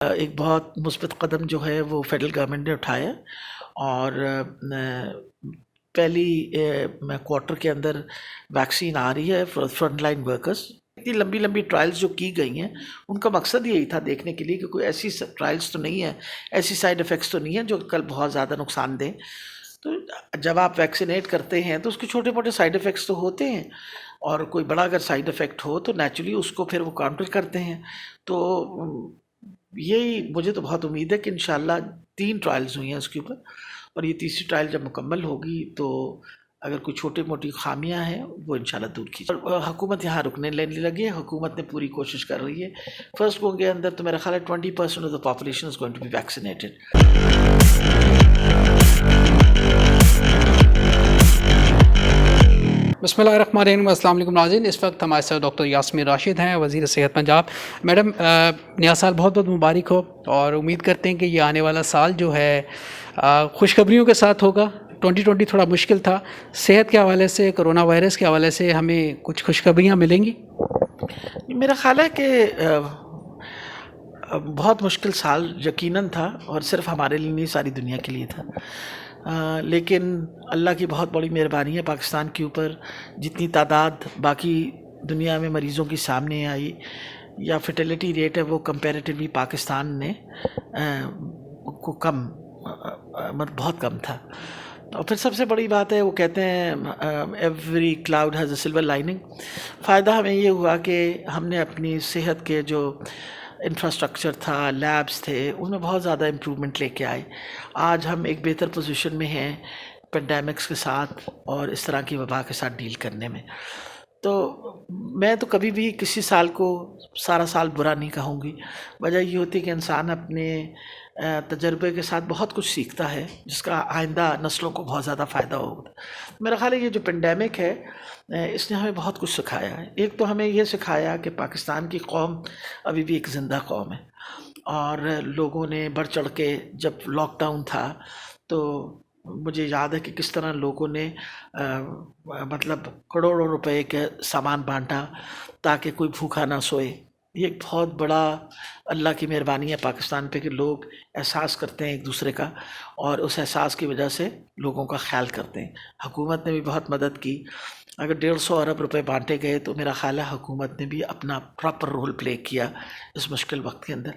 ایک بہت مثبت قدم جو ہے وہ فیڈرل گورنمنٹ نے اٹھایا اور پہلی کوارٹر کے اندر ویکسین آ رہی ہے فرنٹ لائن ورکرز. اتنی لمبی لمبی ٹرائلز جو کی گئی ہیں ان کا مقصد یہی تھا دیکھنے کے لیے کہ کوئی ایسی ٹرائلز تو نہیں ہے، ایسی سائیڈ افیکٹس تو نہیں ہیں جو کل بہت زیادہ نقصان دیں. تو جب آپ ویکسینیٹ کرتے ہیں تو اس کے چھوٹے موٹے سائیڈ افیکٹس تو ہوتے ہیں، اور کوئی بڑا اگر سائیڈ افیکٹ ہو تو نیچرلی اس کو پھر وہ کاؤنٹر کرتے ہیں. تو یہی مجھے تو بہت امید ہے کہ انشاءاللہ 3 ٹرائلز ہوئی ہیں اس کے اوپر، اور یہ تیسری ٹرائل جب مکمل ہوگی تو اگر کوئی چھوٹی موٹی خامیاں ہیں وہ انشاءاللہ دور کی جائیں. اور حکومت یہاں رکنے لینے لگی ہے، حکومت نے پوری کوشش کر رہی ہے. فرسٹ گو کے اندر تو میرا خیال ہے 20% of the population is going to be vaccinated. بسم اللہ الرحمن الرحیم. السلام علیکم ناظرین. اس وقت ہمارے ساتھ ڈاکٹر یاسمین راشد ہیں، وزیر صحت پنجاب. میڈم، نیا سال بہت بہت مبارک ہو، اور امید کرتے ہیں کہ یہ آنے والا سال جو ہے خوشخبریوں کے ساتھ ہوگا. 2020 تھوڑا مشکل تھا، صحت کے حوالے سے، کرونا وائرس کے حوالے سے ہمیں کچھ خوشخبریاں ملیں گی؟ میرا خیال ہے کہ بہت مشکل سال یقیناً تھا، اور صرف ہمارے لیے نہیں، ساری دنیا کے لیے تھا. لیکن اللہ کی بہت بڑی مہربانی ہے پاکستان کے اوپر. جتنی تعداد باقی دنیا میں مریضوں کی سامنے آئی یا فرٹیلیٹی ریٹ ہے وہ کمپیریٹیولی پاکستان نے کو کم بہت کم تھا. اور پھر سب سے بڑی بات ہے وہ کہتے ہیں every cloud has a silver lining. فائدہ ہمیں یہ ہوا کہ ہم نے اپنی صحت کے جو انفراسٹرکچر تھا، لیبس تھے، ان میں بہت زیادہ امپرومنٹ لے کے آئے. آج ہم ایک بہتر پوزیشن میں ہیں پینڈیمکس کے ساتھ اور اس طرح کی وبا کے ساتھ ڈیل کرنے میں. تو میں تو کبھی بھی کسی سال کو سارا سال برا نہیں کہوں گی. وجہ یہ ہوتی ہے کہ انسان اپنے تجربے کے ساتھ بہت کچھ سیکھتا ہے جس کا آئندہ نسلوں کو بہت زیادہ فائدہ ہوگا. میرا خیال ہے یہ جو پینڈیمک ہے اس نے ہمیں بہت کچھ سکھایا ہے. ایک تو ہمیں یہ سکھایا کہ پاکستان کی قوم ابھی بھی ایک زندہ قوم ہے، اور لوگوں نے بڑھ چڑھ کے، جب لاک ڈاؤن تھا تو مجھے یاد ہے کہ کس طرح لوگوں نے مطلب کروڑوں روپے کے سامان بانٹا تاکہ کوئی بھوکا نہ سوئے. یہ ایک بہت بڑا اللہ کی مہربانی ہے پاکستان پہ کہ لوگ احساس کرتے ہیں ایک دوسرے کا، اور اس احساس کی وجہ سے لوگوں کا خیال کرتے ہیں. حکومت نے بھی بہت مدد کی. اگر 150 ارب روپے بانٹے گئے تو میرا خیال ہے حکومت نے بھی اپنا پراپر رول پلے کیا اس مشکل وقت کے اندر.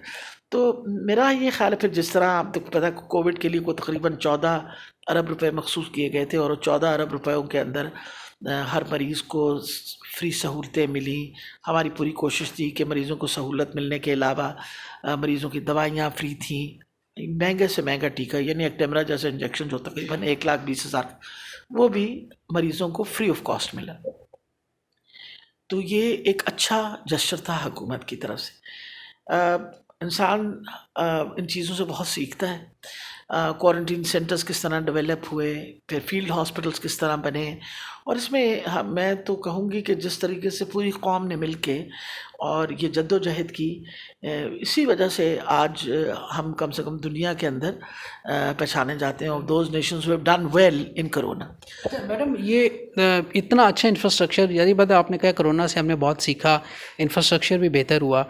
تو میرا یہ خیال ہے پھر جس طرح آپ کو پتہ کووڈ کے لیے کو تقریباً 14 ارب روپے مخصوص کیے گئے تھے، اور 14 ارب روپیوں کے اندر ہر مریض کو فری سہولتیں ملیں. ہماری پوری کوشش تھی کہ مریضوں کو سہولت ملنے کے علاوہ مریضوں کی دوائیاں فری تھیں. مہنگے سے مہنگا ٹیکہ یعنی ایکٹیمرا جیسا انجیکشن جو تقریباً 1,20,000 وہ بھی مریضوں کو فری آف کاسٹ ملا. تو یہ ایک اچھا جسچر تھا حکومت کی طرف سے. انسان ان چیزوں سے بہت سیکھتا ہے. کوارنٹین سینٹرز کس طرح ڈیولپ ہوئے، پھر فیلڈ ہاسپٹلس کس طرح بنے، اور اس میں میں تو کہوں گی کہ جس طریقے سے پوری قوم نے مل کے اور یہ جد و جہد کی، اسی وجہ سے آج ہم کم سے کم دنیا کے اندر پہچانے جاتے ہیں. اور those nations who have done well in corona. Madam, یہ اتنا اچھا انفراسٹرکچر، یعنی بات آپ نے کہا کرونا سے ہم نے بہت سیکھا، انفراسٹرکچر بھی بہتر ہوا.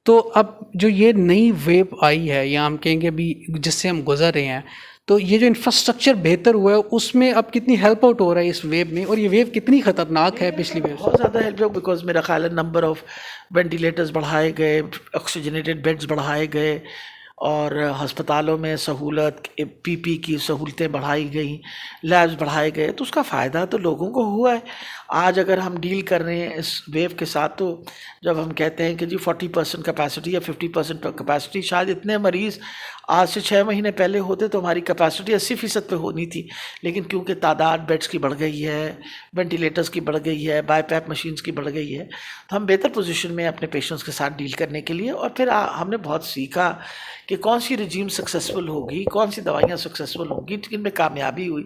تو اب جو یہ نئی ویو آئی ہے، یا ہم کہیں گے ابھی جس سے ہم گزر رہے ہیں، تو یہ جو انفراسٹرکچر بہتر ہوا ہے اس میں اب کتنی ہیلپ آؤٹ ہو رہا ہے اس ویو میں، اور یہ ویو کتنی خطرناک ہے پچھلی ویو؟ بہت زیادہ ہیلپ آؤٹ، بیکاز میرا خیال ہے نمبر آف وینٹیلیٹرز بڑھائے گئے، آکسیجنیٹڈ بیڈز بڑھائے گئے، اور ہسپتالوں میں سہولت، پی پی کی سہولتیں بڑھائی گئیں، لیبز بڑھائے گئے. تو اس کا فائدہ تو لوگوں کو ہوا ہے. آج اگر ہم ڈیل کر رہے ہیں اس ویو کے ساتھ، تو جب ہم کہتے ہیں کہ جی 40% کیپیسٹی یا 50% کیپیسٹی، شاید اتنے مریض آج سے 6 مہینے پہلے ہوتے تو ہماری کیپیسٹی 80% پہ ہونی تھی. لیکن کیونکہ تعداد بیڈس کی بڑھ گئی ہے، وینٹیلیٹرز کی بڑھ گئی ہے، بائی پیپ مشینز کی بڑھ گئی ہے، تو ہم بہتر پوزیشن میں اپنے پیشنٹس کے ساتھ ڈیل کرنے کے لیے. اور پھر ہم نے بہت سیکھا کہ کون سی رجیم سکسیسفل ہوگی، کون سی دوائیاں سکسیسفل ہوگی، جن میں کامیابی ہوئی.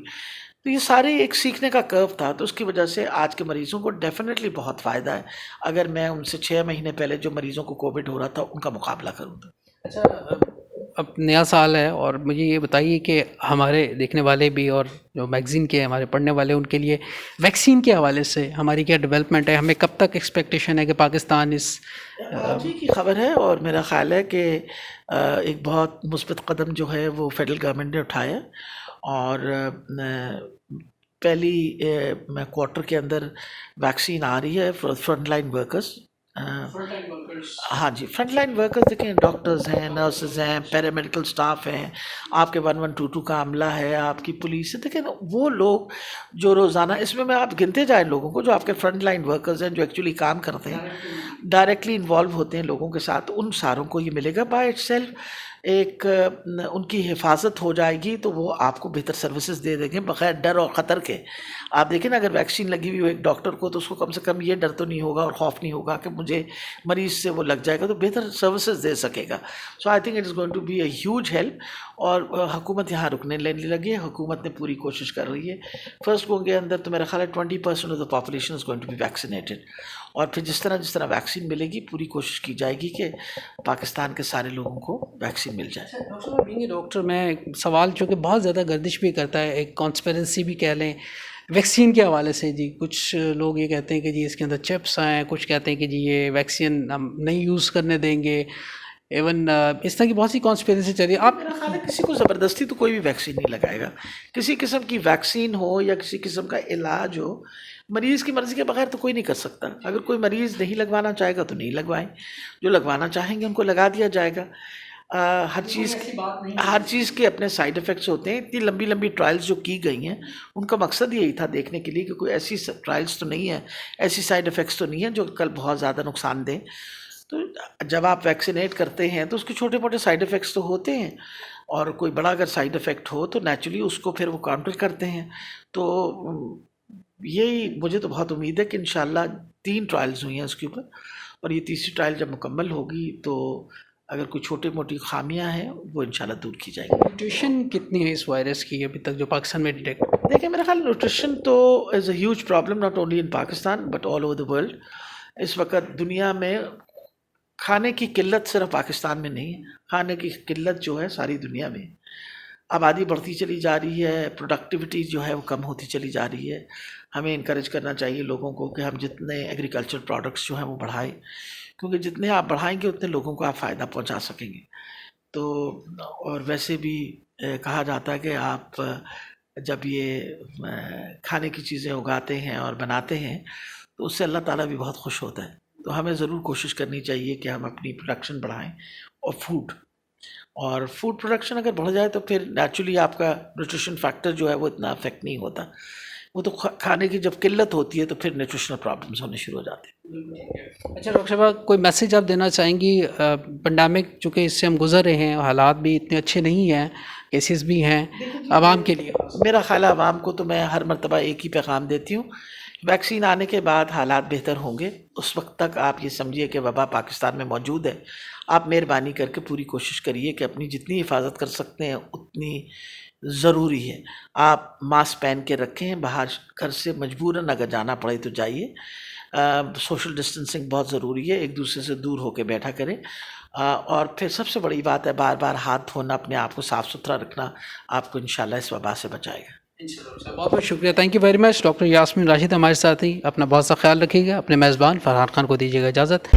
تو یہ سارے ایک سیکھنے کا کرو تھا. تو اس کی وجہ سے آج کے مریضوں کو ڈیفینیٹلی بہت فائدہ ہے اگر میں ان سے 6 مہینے پہلے جو مریضوں کو کووڈ ہو رہا تھا ان کا مقابلہ کروں تو. اچھا، اب نیا سال ہے اور مجھے یہ بتائیے کہ ہمارے دیکھنے والے بھی اور جو میگزین کے ہمارے پڑھنے والے ان کے لیے ویکسین کے حوالے سے ہماری کیا ڈیولپمنٹ ہے, ہمیں کب تک ایکسپیکٹیشن ہے کہ پاکستان اس جی کی خبر ہے, اور میرا خیال ہے کہ ایک بہت مثبت قدم جو ہے وہ فیڈرل گورنمنٹ نے اٹھایا, اور پہلی کوارٹر کے اندر ویکسین آ رہی ہے فار فرنٹ لائن ورکرز. ہاں جی, فرنٹ لائن ورکرز دیکھیں, ڈاکٹرز ہیں, نرسز ہیں, پیرامیڈیکل سٹاف ہیں, آپ کے 1122 کا عملہ ہے, آپ کی پولیس ہے, دیکھیں وہ لوگ جو روزانہ اس میں آپ گنتے جائیں لوگوں کو جو آپ کے فرنٹ لائن ورکرز ہیں, جو ایکچولی کام کرتے ہیں, ڈائریکٹلی انوالو ہوتے ہیں لوگوں کے ساتھ, ان ساروں کو یہ ملے گا. بائی اٹ سیلف ایک ان کی حفاظت ہو جائے گی, تو وہ آپ کو بہتر سروسز دے دیں گے بغیر ڈر اور خطر کے. آپ دیکھیں نا, اگر ویکسین لگی ہوئی ہو ایک ڈاکٹر کو, تو اس کو کم سے کم یہ ڈر تو نہیں ہوگا اور خوف نہیں ہوگا کہ مجھے مریض سے وہ لگ جائے گا, تو بہتر سروسز دے سکے گا. So I think it is going to be a huge help. اور حکومت یہاں رکنے لینے لگی ہے, حکومت نے پوری کوشش کر رہی ہے. فرسٹ گو کے اندر تو میرا خیال ہے 20% of the population is going to be vaccinated, اور پھر جس طرح ویکسین ملے گی پوری کوشش کی جائے گی کہ پاکستان کے سارے لوگوں کو ویکسین مل جائے. ڈاکٹر میں سوال چونکہ بہت زیادہ گردش بھی کرتا ہے, ایک کانسپیرنسی بھی کہہ لیں ویکسین کے حوالے سے. جی کچھ لوگ یہ کہتے ہیں کہ جی اس کے اندر چپس ہیں, کچھ کہتے ہیں کہ جی یہ ویکسین ہم نہیں یوز کرنے دیں گے, ایون اس طرح کی بہت سی کانسپیرنسی چل رہی ہے. آپ میرا خیال ہے کسی کو زبردستی تو کوئی بھی ویکسین نہیں لگائے گا. کسی قسم کی ویکسین ہو یا کسی قسم کا علاج ہو, مریض کی مرضی کے بغیر تو کوئی نہیں کر سکتا. اگر کوئی مریض نہیں لگوانا چاہے گا تو نہیں لگوائیں, جو لگوانا چاہیں گے ان کو لگا دیا جائے گا. ہر چیز کے اپنے سائیڈ افیکٹس ہوتے ہیں. اتنی لمبی لمبی ٹرائلز جو کی گئی ہیں ان کا مقصد یہی تھا دیکھنے کے لیے کہ کوئی ایسی ٹرائلز تو نہیں ہے, ایسی سائیڈ افیکٹس تو نہیں ہیں جو کل بہت زیادہ نقصان دیں. تو جب آپ ویکسینیٹ کرتے ہیں تو اس کے چھوٹے موٹے سائیڈ افیکٹس تو ہوتے ہیں, اور کوئی بڑا اگر سائیڈ افیکٹ ہو تو نیچرلی اس کو پھر وہ کاؤنٹر کرتے ہیں. تو یہی مجھے تو بہت امید ہے کہ انشاءاللہ 3 ٹرائلز ہوئی ہیں اس کے اوپر, اور یہ تیسری ٹرائل جب مکمل ہوگی تو اگر کوئی چھوٹی موٹی خامیاں ہیں وہ انشاءاللہ دور کی جائے گی. نیوٹریشن کتنی ہے اس وائرس کی ابھی تک جو پاکستان میں ڈیٹیکٹ؟ دیکھیں میرا خیال نیوٹریشن تو is a huge problem not only in Pakistan but all over the world. اس وقت دنیا میں کھانے کی قلت صرف پاکستان میں نہیں ہے, کھانے کی قلت جو ہے ساری دنیا میں. آبادی بڑھتی چلی جا رہی ہے, پروڈکٹیوٹی جو ہے وہ کم ہوتی چلی جا رہی ہے. ہمیں انکریج کرنا چاہیے لوگوں کو کہ ہم جتنے ایگریکلچر پروڈکٹس جو ہیں وہ بڑھائیں, کیونکہ جتنے آپ بڑھائیں گے اتنے لوگوں کو آپ فائدہ پہنچا سکیں گے. تو اور ویسے بھی کہا جاتا ہے کہ آپ جب یہ کھانے کی چیزیں اگاتے ہیں اور بناتے ہیں تو اس سے اللہ تعالیٰ بھی بہت خوش ہوتا ہے. تو ہمیں ضرور کوشش کرنی چاہیے کہ ہم اپنی پروڈکشن بڑھائیں, اور فوڈ پروڈکشن اگر بڑھ جائے تو پھر نیچرلی آپ کا نیوٹریشن فیکٹر جو ہے وہ اتنا افیکٹ نہیں ہوتا. وہ تو کھانے کی جب قلت ہوتی ہے تو پھر نیوٹریشنل پرابلمس ہونے شروع ہو جاتے ہیں. اچھا ڈاکٹر صاحب, کوئی میسیج آپ دینا چاہیں گی؟ پینڈیمک چونکہ اس سے ہم گزر رہے ہیں, حالات بھی اتنے اچھے نہیں ہیں, کیسز بھی ہیں عوام کے لیے. میرا خیال ہے عوام کو تو میں ہر مرتبہ ایک ہی پیغام دیتی ہوں, ویکسین آنے کے بعد حالات بہتر ہوں گے. اس وقت تک آپ یہ سمجھیے کہ وبا پاکستان میں موجود ہے. آپ مہربانی کر کے پوری کوشش کریے کہ اپنی جتنی حفاظت کر سکتے ہیں اتنی ضروری ہے. آپ ماسک پہن کے رکھیں, باہر گھر سے مجبوراً اگر جانا پڑے تو جائیے. سوشل ڈسٹینسنگ بہت ضروری ہے, ایک دوسرے سے دور ہو کے بیٹھا کریں. اور پھر سب سے بڑی بات ہے بار بار ہاتھ دھونا, اپنے آپ کو صاف ستھرا رکھنا آپ کو انشاءاللہ اس وبا سے بچائے گا. بہت بہت شکریہ, thank you very much. Doctor Yasmin Rashid ہمارے ساتھ ہی. اپنا بہت سا خیال رکھیے گا. اپنے میزبان فرحان خان کو دیجیے گا اجازت.